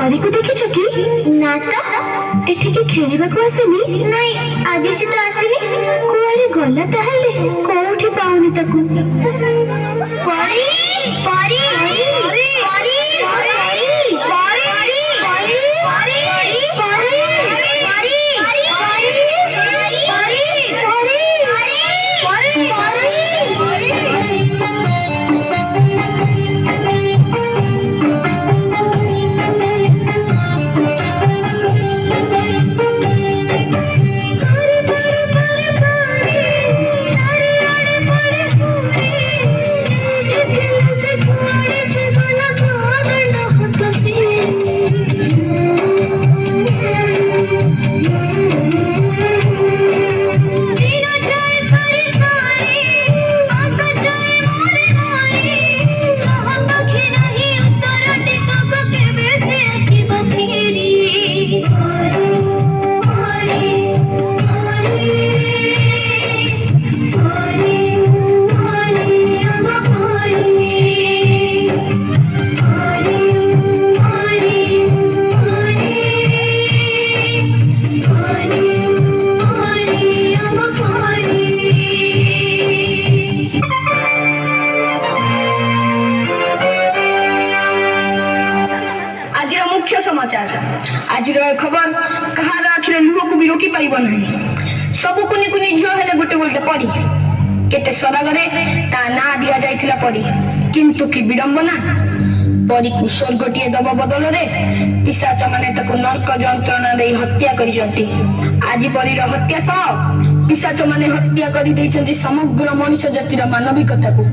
परी को देखी चकी ना तो एठी के खेलिबा को आसेनी नहीं आज से तो आसेनी कोआरे गला ताहले कोठी पाउनी तकू परी परी परी परी आज खबर कहार आखिरे लुह को भी रोकी पाइब नहीं सब कुनी कुनी झियो हेले गोटे गोटे परी केते सरागरे ता ना दिया जाइथिला परी किंतु की विडंबना परी को स्वर्गटिए दब बदल रे पिशाच माने ताको नरक जंत्रणा दे हत्या करिसंती आज परी रो हत्या सह पिशाच माने हत्या करि दैछंती समग्र मनुष्य जातिर मानविकता को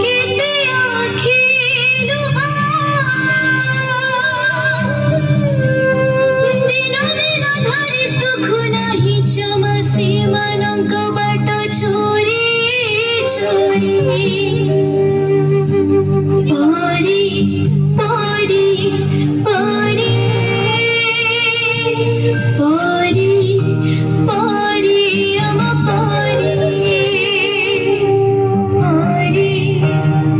केते कबाट छोरी छोरी परी परी परी परी परी अम परी परी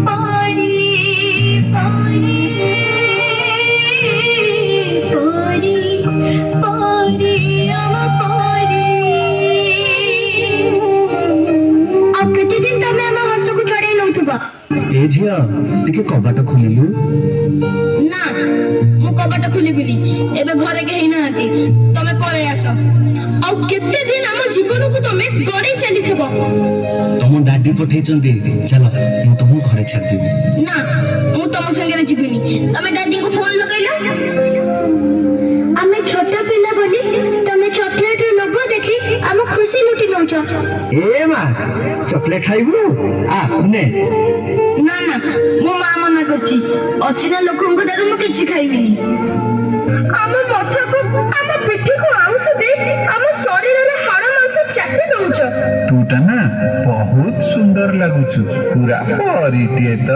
परी परी परी परी अम परी ଆଉ କେତେ ଦିନ ତମେ ଆମ ହସକୁ ଛଡେଇ ନଉଥିବ ଏ ଝିଅ ଟିକେ କବାଟ ଖୋଲିଲୁ। ନା ମୁଁ କବାଟ ଖୋଲିବିନି ଏବେ ଘରେ କେହି ନାହାନ୍ତି ତମେ ପଳେଇ ଆସ ଆଉ କେତେ ଦିନ ଆମ ଜୀବନକୁ ତମେ ଗଡେଇ ଚାଲିଥିବ ତମ ଡାଡି ପଠେଇଛନ୍ତି, ଚାଲ ମୁଁ ତମକୁ ଘରେ ଛାଡିଦେବି। ନା ମୁଁ ତମ ସାଙ୍ଗରେ ଯିବିନି ତମେ ଡାଡିଙ୍କୁ ଫୋନ ଲଗେଇଲ ଆମେ ଛୋଟ ପିଲା ବୋଲି ତମେ ଚକଲେଟ ଲୋଭ ଦେଖି ଆମ ଖୁସି ଲୁଟି ନଉଛ ଏ ମା ଚକଲେଟ ଖାଇବୁ? ଆ ନେ। ନା ନା ମୋ ମା ମନା କରୁଛି ଅଚିହ୍ନା ଲୋକଙ୍କ ଠାରୁ ମୁଁ କିଛି ଖାଇବିନି ଆମ ମଥାକୁ ଆମ ପିଠିକୁ ଆଉଁଶ ଦେଇ ଆମ ଶରୀରର ହାଡ଼ ମାଂସ ଚାଟି ଦଉଛ ତୁଟା ନା ବହୁତ ସୁନ୍ଦର ଲାଗୁଛୁ, ପୁରା ପରିଟିଏ ତ।